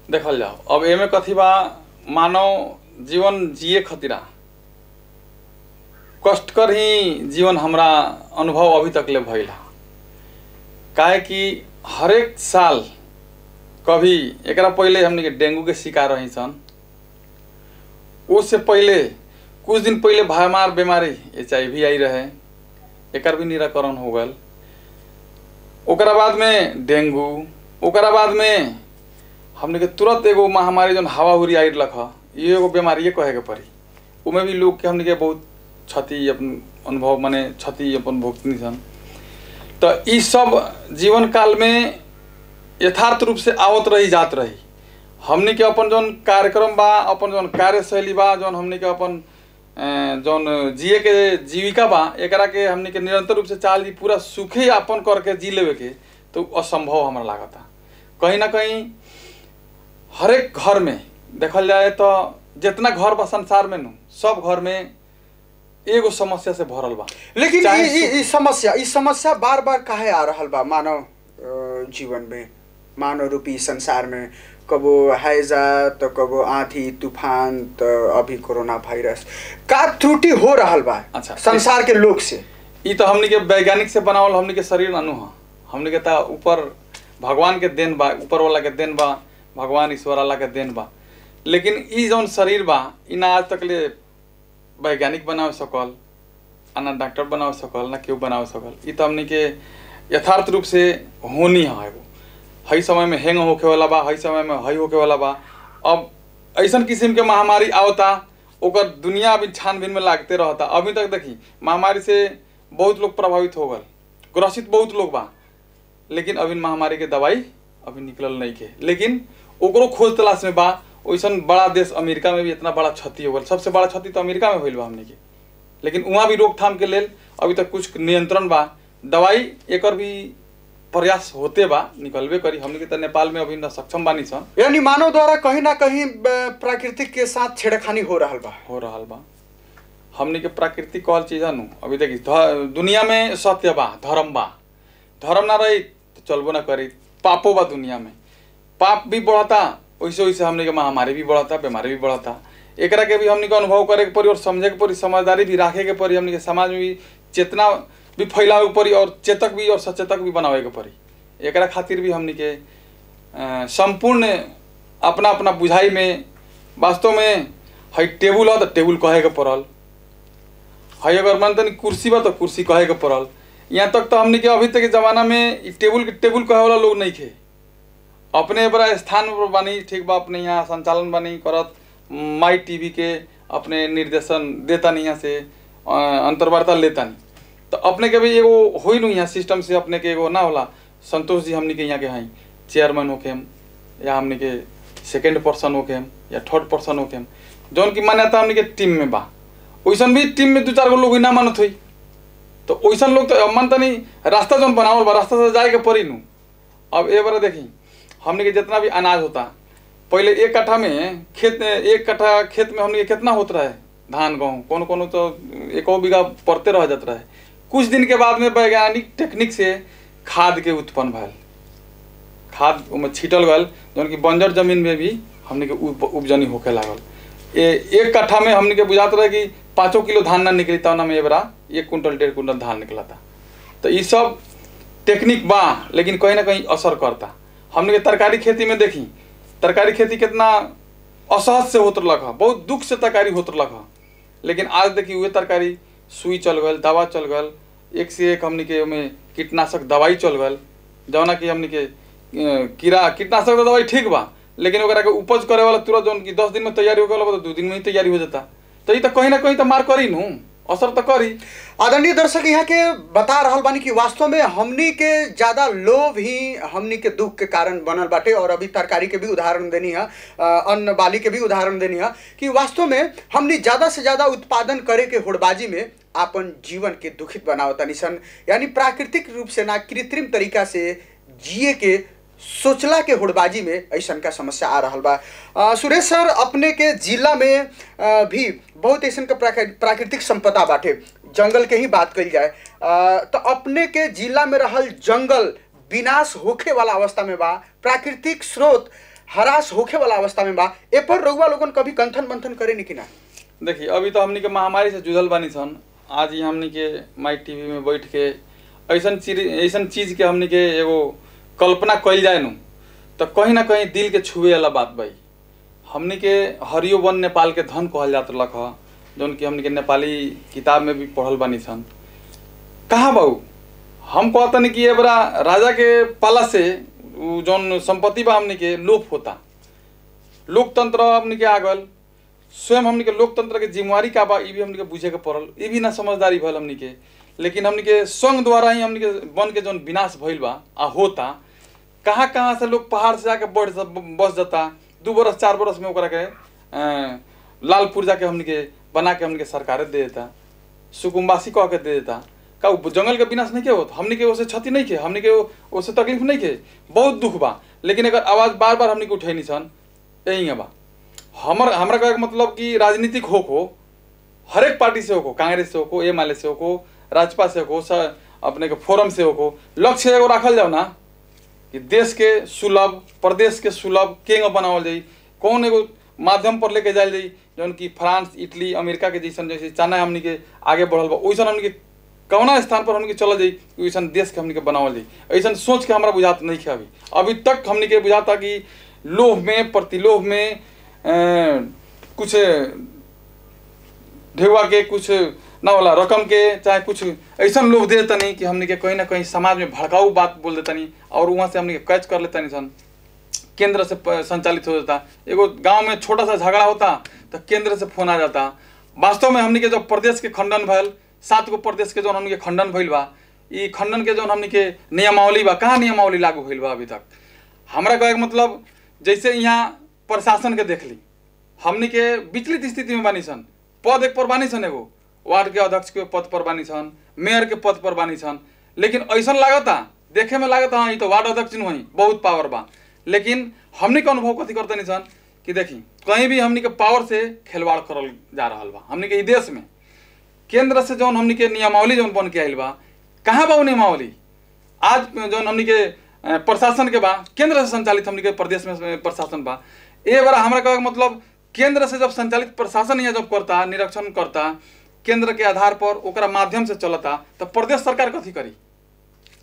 देखल जाओ, अब एमे कथी बा, मानव जीवन जिए खतिरा कष्टकर ही जीवन हमरा अनुभव अभी तक ले भइल। काहे कि हरेक साल कभी एकरा पहले हमने के डेंगू के शिकार रही सन, उससे पहले कुछ दिन पहले भयमार बीमारी HIV आई रहे, एकर भी निराकरण हो गल। ओकरा बाद में डेंगू, ओकरा बाद में हमने के तुरंत एगो महामारी जो हवा हुरी आई रख, ये एगो बीमारी कहे के पड़ी। उमें भी लोग के हमने के बहुत क्षति अपन अनुभव माने क्षति अपन भुगतनी सन। तो इस सब जीवन काल में यथार्थ रूप से आवत रही जात रही। हमनी के अपन जौन कार्यक्रम बा, अपन जौन कार्यशैली बा, जौन हमनी के अपन जौन जिए के जीविका बा, एकरा के हमनी के निरंतर रूप से चाल जी पूरा सुखे अपन करके जी लेवे के तो असंभव हमरा लागता। कहीं ना कहीं हर एक घर में देखल जाए तो जितना घर बा संसार में नु सब घर में एगो समस्या से भरल बा। लेकिन ई समस्या बार बार काहे आ रहल बा मानव जीवन में, मानव रूपी संसार में? कबो हैजा तो कबो आंधी तूफान तो अभी कोरोना वायरस का त्रुटि हो रहल बा। अच्छा, संसार के लोग से ई तो हमनी के वैज्ञानिक से बनावल हमनी के शरीर अनु ह। हमनी के ता ऊपर भगवान के देन बा, ऊपर वाला के देन बा, भगवान ईश्वर वाला के देन बा। लेकिन ई जौन शरीर बा ई ना आज तक ले वैज्ञानिक बनावे सकल, ना डॉक्टर बनावे सकल, ना केहू बनावे सकल। ई तो हमनी के यथार्थ रूप से होनी है। एगो हई समय में हैंग होके वाला बा, हई समय में हई होके वाला बा। अब ऐसन किस्म के महामारी आवता, ओकर दुनिया अभी छानबीन में लागते रहता। अभी तक देखी महामारी से बहुत लोग प्रभावित हो गल, ग्रसित बहुत लोग बा, लेकिन अभी महामारी के दवाई अभी निकलल नहीं के। लेकिन ओकरो खोज तलाश में बा। वैसन बड़ा देश अमेरिका में भी इतना बड़ा क्षति हो गल, सबसे बड़ा क्षति तो अमेरिका में होइल बा हमने के। लेकिन वहाँ भी रोकथाम के लेल अभी तक कुछ नियंत्रण बा, दवाई एकर भी प्रयास होते बा, निकलबे करी। हमने के तो नेपाल में अभी न सक्षम बानी सन। यानी मानव द्वारा कहीं ना कहीं प्राकृतिक के साथ छेड़खानी हो रहल बा। हमने के प्राकृतिक कहल चीज नु अभी देखी दुनिया में सत्य बा, धर्म बा। धर्म ना रही तो चलबो ना करी। पापो बा दुनिया में, पाप भी बढ़ता, वैसे वैसे हमने के महामारी भी बढ़ता, बीमारी भी बढ़ता। एकरा के भी हमने के अनुभव करे के पड़ी और समझे के पड़ी, समझदारी भी रखे के पड़ी। हमने के समाज में भी चेतना भी फैलावे के पड़ी और चेतक भी और सचेतक भी बनावे के पड़ी। एकरा खातिर भी हमने के संपूर्ण अपना अपना बुझाई में वास्तव में हई टेबुल है तो टेबुल कहे के पड़ल, हई अगर मान तनी कुर्सी बा तो कुर्सी कहे के पड़ल। यहाँ तक तो हमने के अभी तक के जमाना में टेबुल कहे वाला लोग नहीं थे। अपने बड़ा स्थान पर बानी, ठीक बा, अपने यहाँ संचालन बानी करत, माई टीवी के अपने निर्देशन देता नहीं, यहाँ से अंतर्वार्ता लेता नहीं। तो अपने के भी एगो हो नहीं यहाँ सिस्टम से अपने के एगो ना होला। संतोष जी हमने के यहाँ के हैं चेयरमैन होके हम, या हमने के सेकेंड पर्सन होके हम, या थर्ड पर्सन होके हम, जौन की मान्यता हमने के टीम में बा। वैसन भी टीम में 2-4 गो लोग ना मानत हुई, तो वैसन लोग तो मानता नहीं। रास्ता जौन बनावल बा, रास्ता से जाए के पड़ी नू। अब ए बार देखी हमने के जितना भी अनाज होता, पहले 1 कट्ठा में खेत, 1 कट्ठा खेत में हमने के कितना होता रहे धान गेहूँ, कोनो तो 1 बीघा पड़ते रह जाता रहे। कुछ दिन के बाद में वैज्ञानिक टेक्निक से खाद के उत्पन्न भल, खाद में छीटल गल, जौन की बंजर जमीन में भी हमने के उपजनी होके लागल। 1 कट्ठा में हमने के बुझात रहे कि 5 किलो धान ना निकली, तब में एबरा 1 कुंटल 1.5 कुंटल धान निकला था। तो ये सब टेक्निक बा, लेकिन कहीं ना कहीं असर करता। हमने के तरकारी खेती में देखी, तरकारी खेती कितना असहज से होत रहा, बहुत दुख से तरकारी होत रहा। लेकिन आज देखी हुए तरकारी सुई चल गल, दवा चल गल, एक से एक हमने के में कीटनाशक दवाई चल गल, जौना कि हमने के कीटनाशक दवाई ठीक बा, लेकिन ओकरा के उपज करे वाला तुरंत जौन की 10 दिन में तैयारी हो गल, तो 2 दिन में ही तैयारी हो जाता। तो ये तो कहीं ना कहीं तो मार करी नू, असर तो करी। आदरणीय दर्शक यहाँ के बता रहल बानी कि वास्तव में हमनी के ज्यादा लोभ ही हमनी के दुख के कारण बनल बाटे। और अभी तरकारी के भी उदाहरण देनी है, अन्न बाली के भी उदाहरण देनी है कि वास्तव में हमनी ज्यादा से ज्यादा उत्पादन करे के होड़बाजी में अपन जीवन के दुखित बनावतानी सन। यानी प्राकृतिक रूप से ना कृत्रिम तरीका से जिए के सोचला के होड़बाजी में ऐसा का समस्या आ रहा बा। सुरेश सर, अपने के जिला में भी बहुत ऐसा का प्राकृतिक संपदा बाटे, जंगल के ही बात कही जाए तो अपने के जिला में रहल जंगल विनाश होखे वाला अवस्था में बा, प्राकृतिक स्रोत हरास होखे वाला अवस्था में बा। ए पर रउआ लोगन कभी कंथन मंथन करे नहीं कि ना? देखिए अभी तो हमनी के महामारी से जुझल बानी सन। आज ही हमनी के माई टीवी में बैठ के ऐसा चीज के हमनी के एगो कल्पना कल जाए नू, तो कहीं ना कहीं दिल के छुए वाला बात भाई। हमनी के हरियो वन नेपाल के धन कहल जात रख, जौन कि हमनी के नेपाली किताब में भी पढ़ल बानी सन। कहाँ बाऊ हम कहतनी कि ये बड़ा राजा के पाला से जौन संपत्ति बा हमनी के लोप होता, लोकतंत्र हमनी के आगल, स्वयं हमनी के लोकतंत्र के जिम्मेवारी का बा, ये भी हमनी के बुझे के पड़ल, ये भी ना समझदारी भल हमनी के। लेकिन हमनी के संघ द्वारा ही हमनी के वन के जौन विनाश भइल बा आ होता, कहाँ कहाँ से लोग पहाड़ से जाके बस जाता, 2 बरस 4 बरस में ओकरा के लालपुर जाके हमने के बना के हमने के सरकारे दे देता, सुकुम्बासी कह के दे देता। का जंगल के विनाश नहीं के हो, हमने के उसे क्षति नहीं के, हमने के उसे तकलीफ नहीं के, बहुत दुख बा। लेकिन अगर आवाज बार बार हमने के उठे सन, यही बा। हमरा का मतलब कि राजनीतिक हो हर एक पार्टी से हो, कांग्रेस से हो, एमएलए से हो, राजपा से हो, अपने के फोरम से हो, लक्ष्य एगो रखल जाओ ना कि देश के सुलभ, प्रदेश के सुलभ केंग बनावल जाई, कौन एगो माध्यम पर लेके जाए जाई, जौन कि फ्रांस, इटली, अमेरिका के जैसन जैसे चाइना हमने के आगे बढ़ल बा, वैसन हमने के कौना स्थान पर हमने के चल जाई, वैसन देश के हमने के बनावल जाई। ऐसा सोच के हमारा बुझात नहीं है। अभी तक हमने के बुझाता कि लोभ में, प्रतिलोभ में कुछ ढेवा के, कुछ ना वाला रकम के, चाहे कुछ ऐसा लोभ दे देता नहीं कि हमने के कहीं ना कहीं समाज में भड़काऊ बात बोल देता नहीं, और वहाँ से हमने के कैच कर लेता नहीं सन, केंद्र से संचालित हो जाता। एगो गांव में छोटा सा झगड़ा होता तो केंद्र से फोन आ जाता। वास्तव में हमने के जो प्रदेश के खंडन भल, 7 गो प्रदेश के जो हमने के खंडन भइल बा, ई खंडन के जो हमने के नियमावली बा, कहाँ नियमावली लागू भइल बा अभी तक। हमरा कहे मतलब जैसे यहाँ प्रशासन के देख ली, हमने के विचलित स्थिति में बानी सन, पद एक पर बानी सन, एगो वार्ड के अध्यक्ष के पद पर बानी सन, मेयर के पद पर बानी सन, लेकिन ऐसा लागता, देखे में लागता हाँ ये तो वार्ड अध्यक्ष नहीं, बहुत पावर बा। लेकिन हमने के अनुभव कथी करते नहीं सन कि देखी कहीं भी हमने के पावर से खिलवाड़ करल जा रहा बा। हमने के देश में केंद्र से जौन हमने के नियमावली जौन बन के आयल बा, कहाँ बा वो नियमावली? आज जौन हमने के प्रशासन के बा, केंद्र से संचालित हमने के प्रदेश में प्रशासन बा। ये बार हमारा कहे मतलब केंद्र से जब संचालित प्रशासन यहाँ जब करता, निरीक्षण करता, केंद्र के आधार पर ओकरा माध्यम से चलता, तो प्रदेश सरकार कथी करी?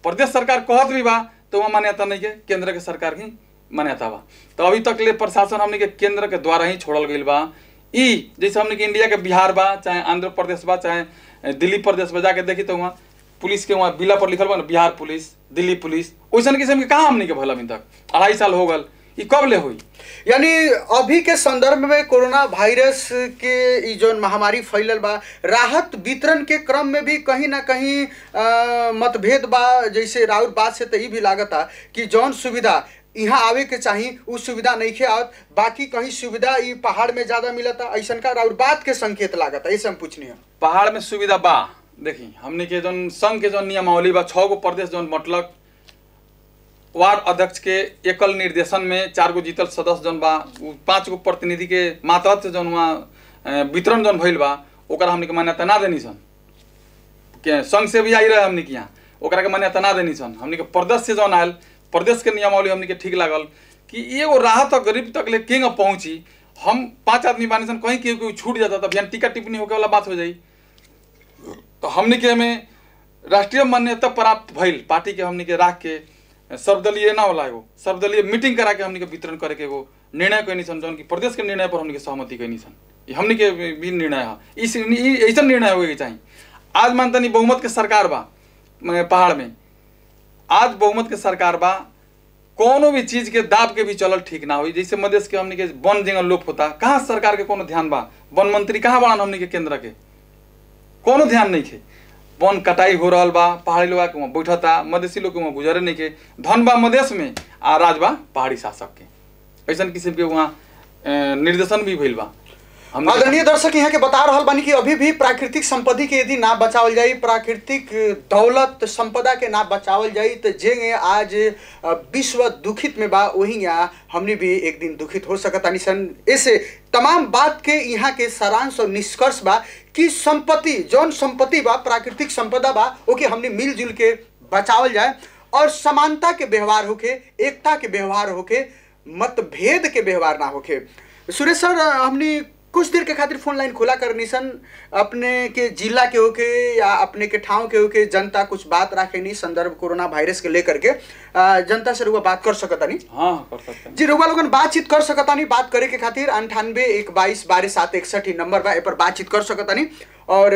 प्रदेश सरकार कहत भी बा तो वहाँ मान्यता नहीं के, केंद्र के सरकार ही मान्यता बा। तो अभी तक ले प्रशासन हमने के केंद्र के द्वारा ही छोड़ल गई बा। ई जैसे हमने के इंडिया के बिहार बा, चाहे आंध्र प्रदेश बा, चाहे दिल्ली प्रदेश बा, जाके देखी तो वहाँ पुलिस के वहाँ बिला पर लिखल बा ना, बिहार पुलिस, दिल्ली पुलिस, वैसन किस्म के कहाँ हमने के भला अभी तक 2.5 साल हो गल, ये कब ले हुई? यानी अभी के संदर्भ में कोरोना वायरस के जो महामारी फैलल बा, राहत वितरण के क्रम में भी कहीं ना कहीं मतभेद बा। जैसे राउर बात से तो ये भी लागता कि जौन सुविधा यहाँ आवे के चाहिए उस सुविधा नहीं खे आवत, बाकी कहीं सुविधा ये पहाड़ में ज्यादा मिलता, ऐसा का राउर बात के संकेत लागता। ऐसे हम पूछनी है, पहाड़ में सुविधा बा। देखी हमने के जौन संघ के जौन नियमावली बा, 6 गो प्रदेश जौन मतलब वार्ड अध्यक्ष के एकल निर्देशन में 4 गो जीतल सदस्य जौन बा, 5 गो प्रतिनिधि के मातहत से जौन वहाँ वितरण जौन भइल बा, ओकरा हमने के मान्यता ना देनी सन। के संघ से भी आई रहे हमने के यहाँ, ओकरा के मान्यता ना देनी सन। हमने के प्रदेश से जौन आयल, प्रदेश के नियमावली हमने के ठीक लागल कि ये वो राहत और गरीब तक ले केंग पहुँची। हम 5 आदमी बानी सन, कहीं केहू छूट जाता तब यहाँ टीका टिप्पणी होके वाला बात हो जाई। तो हमने के में राष्ट्रीय मान्यता प्राप्त भइल, पार्टी के हमने के राख के सर्वदलीय ना होला, एगो सर्वदलीय मीटिंग करा के हमने के वितरण करे के एगो निर्णय कैनी सन, जौन की प्रदेश के निर्णय पर हमने के सहमति कैनी सन। ये हमने के भी निर्णय है, इस ऐसा निर्णय होके चाहिए। आज मानता नहीं बहुमत के सरकार बा पहाड़ में, आज बहुमत के सरकार बा, कोनो भी चीज के दाब के भी चलल ठीक ना हुई। जैसे मधेश के हमने के वन जंगल लोप होता, कहाँ सरकार के कोनो ध्यान बा? वन मंत्री कहाँ बड़ा हमने के केंद्र के कोनो ध्यान नहीं खे। वन कटाई हो रहा बा, पहाड़ी लोग के वहाँ बैठता, मधेसी लोग के वहाँ गुजरे नहीं के, धन बा मधेश में आ राज बा पहाड़ी शासक के, ऐसा किस्म के वहाँ निर्देशन भी भइल बा। आदरणीय दर्शक यहाँ के बता रहा बानी कि अभी भी प्राकृतिक संपत्ति के यदि ना बचावल जाए, प्राकृतिक दौलत संपदा के ना बचावल जाए, तो जेंगे आज विश्व दुखित में बा, वही यहाँ हमने भी एक दिन दुखित हो सकता निसन। ऐसे तमाम बात के यहाँ के सारांश और निष्कर्ष बा कि संपत्ति जौन संपत्ति बा, प्राकृतिक संपदा बा, ओके हमने मिलजुल के बचावल जाए और समानता के व्यवहार होके, एकता के व्यवहार होके, मतभेद के व्यवहार ना होके। सुरेश सर, हमने कुछ देर के खातिर फोन लाइन खुला करनी सन, अपने के जिला के होके या अपने के ठाव के होके जनता कुछ बात रखे नहीं संदर्भ कोरोना वायरस के लेकर के, जनता से रुआ बात कर सकता नहीं? हाँ कर सकता जी, रुआ लोगन बातचीत कर सकता नहीं। बात करे के खातिर 98-122-12-761 नंबर बा, ए पर बातचीत कर सकता नहीं। और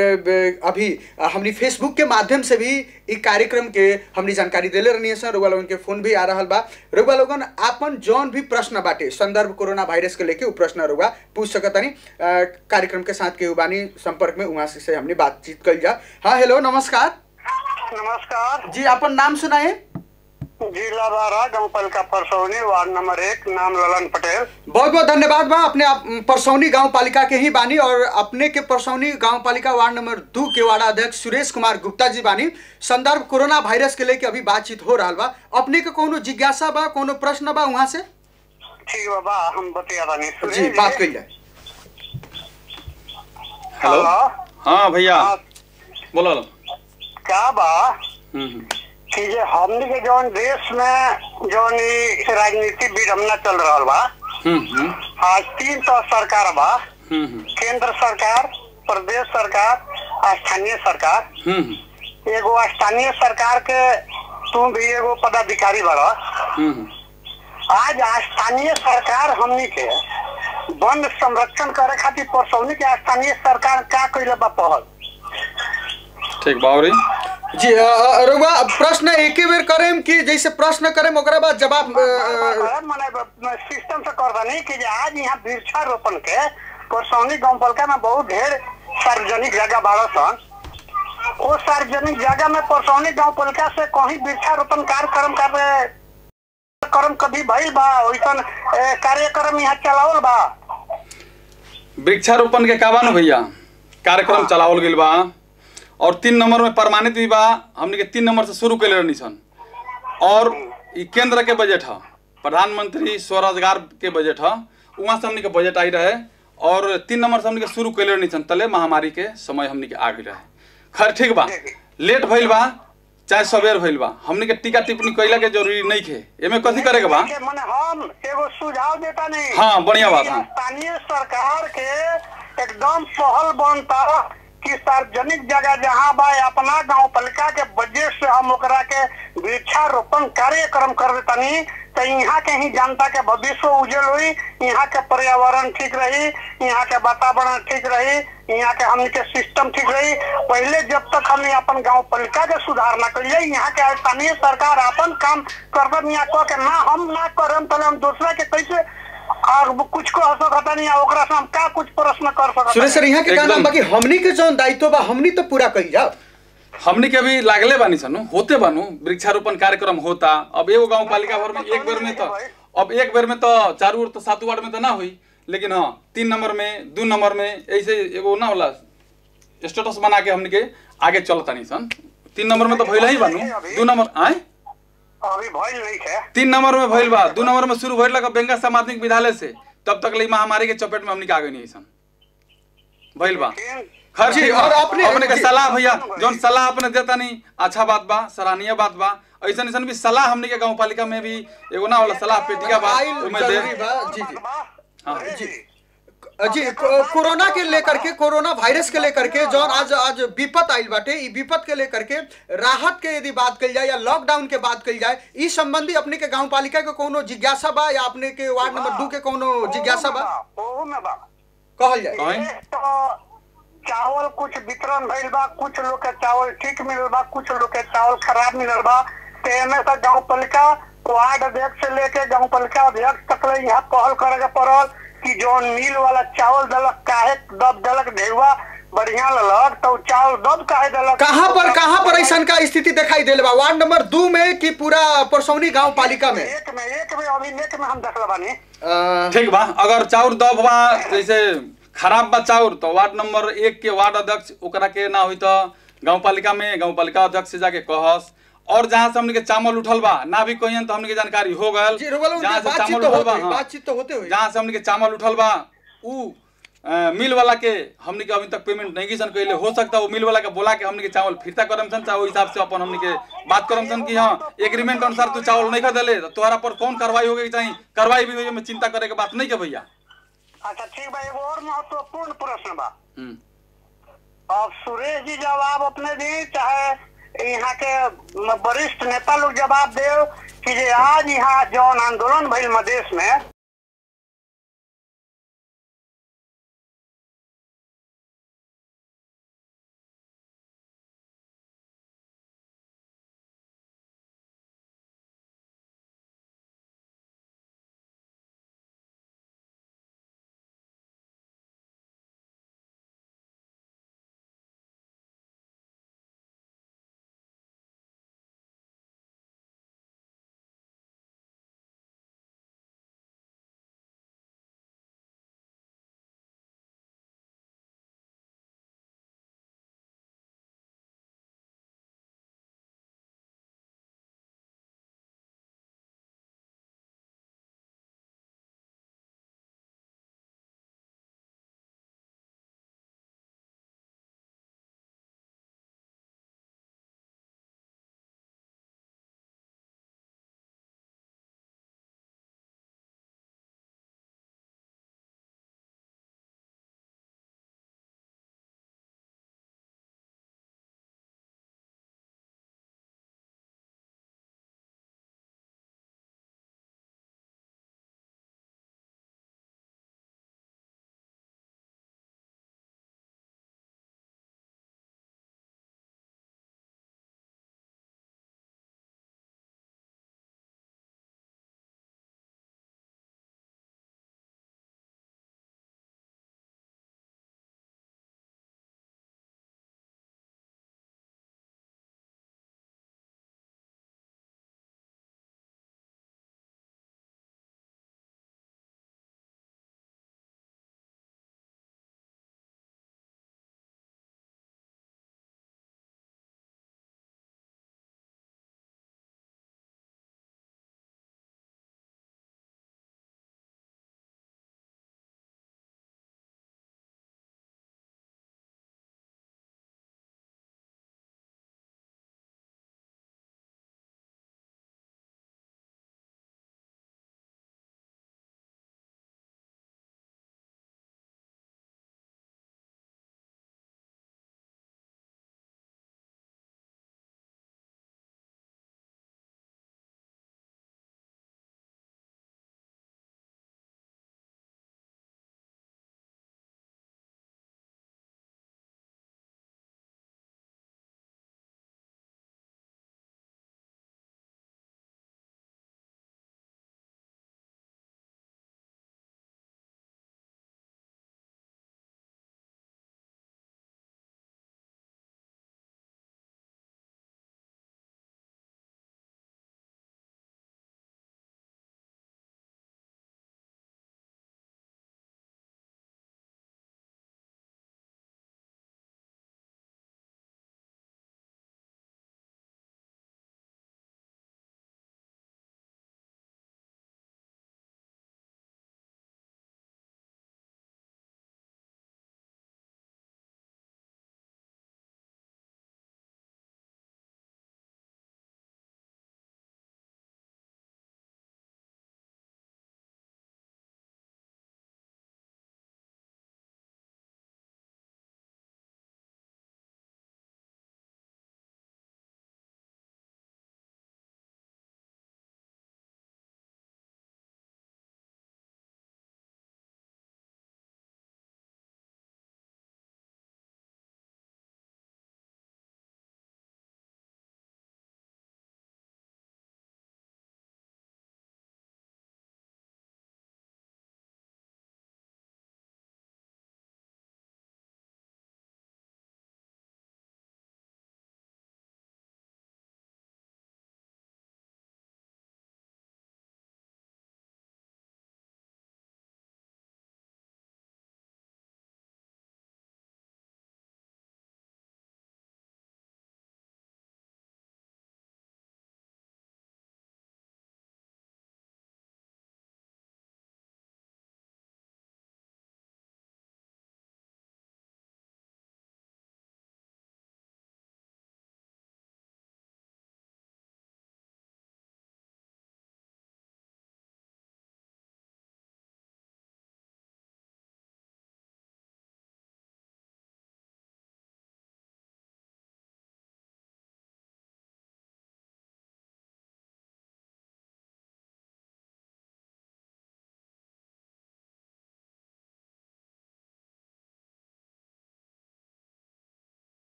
अभी हमने फेसबुक के माध्यम से भी एक कार्यक्रम के हमने जानकारी दिले रहनी है सर, रुआ लोगन के फोन भी आ रहा बा। रुआ लोगन आपन जौन भी प्रश्न बाटे संदर्भ कोरोना वायरस के लेके वो प्रश्न रुआ पूछ सकता नहीं। कार्यक्रम के साथ के बानी संपर्क में, वहाँ से हमने बातचीत कर जा। हाँ हेलो, नमस्कार। नमस्कार जी, अपन नाम सुनाए? जिला 12 गांव पालिका परसौनी वार्ड नंबर 1 नाम ललन पटेल। बहुत बहुत धन्यवाद बा। अपने परसौनी गांव पालिका के ही बानी और अपने के परसौनी गांव पालिका वार्ड नंबर 2 के वार्ड अध्यक्ष सुरेश कुमार गुप्ता जी बानी। संदर्भ कोरोना वायरस के लेके अभी बातचीत हो रहा बा। अपने के कोनो जिज्ञासा बा, कोनो प्रश्न बा वहाँ से? ठीक बा, हम बतिया बानी। जी, बात कइल जाए। हेलो। हाँ भैया, बोलो। क्या बा कि जे हमनी के जौन देश में जौन राजनीति विडम्बना चल रहा बा, आज 3 तो सरकार बा, केंद्र सरकार, प्रदेश सरकार, स्थानीय सरकार। एगो स्थानीय सरकार के तुम भी एगो पदाधिकारी बड़ा। आज स्थानीय सरकार हमनी के वन संरक्षण करे खातिर परसौनी के स्थानीय सरकार का कइले बा पहल। ठीक बावरी जी, रुआ प्रश्न एक ही बेर करेम कि जैसे प्रश्न करेम ओकरा बाद जवाब माने सिस्टम से कर दनी कि आज यहाँ वृक्षारोपण के परसौनी गांव पालिका में बहुत ढेर सार्वजनिक जगह बाड़ा सन। वो सार्वजनिक जगह में परसौनी गांव पालिका से कहीं वृक्षारोपण कार्यक्रम कभी भइल बा? वैसन कार्यक्रम यहाँ चलावल बा? वृक्षारोपण के काबानो भैया कार्यक्रम चलावल गइल बा और 3 नंबर में प्रमाणित भी बा। हमने के 3 नंबर से शुरू कैले रहनी सन और ई केंद्र के बजट है, प्रधानमंत्री स्वरोजगार के बजट है, वहाँ से हमने के बजट आई रहे और 3 नंबर से हमने के शुरू कैले रहनी सन। तले महामारी के समय हमने के आ गई रहे। खैर ठीक बा, लेट भइल बा चाहे सवेर भइल बा, हमने के टीका टिप्पणी कइला के जरूरी नहीं खे। एमे कथी करे के बा? माने हम एगो सुझाव देता नहीं। हाँ, बढ़िया बात है। स्थानीय सरकार के एकदम पहल बनता कि सार्वजनिक जगह जहाँ बा अपना गांव पालिका के बजट से हम ओकरा के वृक्षारोपण कार्यक्रम कर देतानी, तो यहाँ के ही जनता के भविष्य उज्जवल हुई, यहाँ के पर्यावरण ठीक रही, यहाँ के वातावरण ठीक रही, यहाँ के हमने के सिस्टम ठीक रही। पहले जब तक हमने अपन गांव पालिका के सुधार न करिए, यहाँ के स्थानीय सरकार अपन काम कर यहाँ कह के ना हम ना करम तो हम दूसरा के कैसे और कुछ को हो सकता नहीं, ओकरा से हम का कुछ प्रश्न कर सकता। सुरेश सर, यहाँ के गाना बाकी हमनी के जो दायित्व बा हमनी तो पूरा कइल जाओ। हमनी के अभी लागले बानी सनु, होते बानू, वृक्षारोपण कार्यक्रम होता। अब एगो गांव पालिका भर में एक बेर में तो अब एक बेर में तो चारों ओर तो 7 वार्ड में तो ना हुई, लेकिन हाँ 3 नंबर में 2 नंबर में ऐसे एगो ना होला स्टेटस बना के हमनी के आगे चलता नहीं सन। 3 नंबर में तो भइल ही बानू, 2 नंबर आए अभी भइल नहीं है, 3 नंबर में भइल बा, 2 नंबर में शुरू भइल लगा बेंगा माध्यमिक विद्यालय से, तब तक ले महामारी के चपेट में हमनी के आगे नहीं सन भइल बा। खैर ठीक, और अपने के सलाह भैया जौन सलाह अपने देता नहीं अच्छा बात बा, सराहनीय बात बा। ऐसा ऐसा भी सलाह हमनी के गांव पालिका में भी एगो ना होला सलाह पेटिका बा ओमे दे। जी जी हाँ जी जी, कोरोना के लेकर के, कोरोना वायरस के लेकर के जो आज विपत आइल बाटे, ई विपत के लेकर के राहत के यदि बात कल जाए या लॉकडाउन के बात कल जाए, इस संबंधी अपने के गांव पालिका के कोनो जिज्ञासा बा या अपने के वार्ड नंबर 2 के कोनो जिज्ञासा बा कहल जाए? चावल कुछ वितरण भइल बा, कुछ लोग के चावल ठीक मिलल बा, कुछ लोग के चावल खराब मिलल बा। एमे से गांव पालिका वार्ड अध्यक्ष से लेके गांव पालिका अध्यक्ष तक ले यहाँ पहल करे के पड़ल कि जो मिल वाला चावल दलक काहे दब दलक ढेवा बढ़िया ललक, तो चावल दब काहे दलक? कहाँ पर ऐसा का स्थिति दिखाई देले बा? वार्ड नंबर 2 में कि पूरा परसौनी गांव पालिका में? एक में अभी नेक में हम देखला बानी। ठीक बा, अगर चावल दब बा जैसे खराब बा चाउर तो वार्ड नंबर 1 के वार्ड अध्यक्ष ओकरा के ना हुई तो गांव पालिका में गांव पालिका अध्यक्ष से जाके कहस। और जहाँ से हमने के चावल उठल बा ना भी कहियन तो हमने के जानकारी हो गल। जहाँ से चावल उठल बा, बातचीत तो होते हुए जहाँ से हमने के चावल उठल बा उ मिल वाला के हमने के अभी तक पेमेंट नहीं सन कइले। हो सकता वो मिल वाला के बोला के हमने के चावल फिरता करम सन, चाहे हिसाब से अपन हमने के बात करम सन कि हाँ एग्रीमेंट अनुसार तू चावल नहीं खरीदले तो तोहरा पर कौन कार्रवाई होगी चाहिए, कार्रवाई भी में चिंता करे के बात नहीं के भैया। अच्छा ठीक बा, एगो और महत्वपूर्ण प्रश्न बा। अब सुरेश जी जवाब अपने दी चाहे यहाँ के वरिष्ठ नेता लोग जवाब दे कि आज यहाँ जौन आंदोलन भइल मधेश में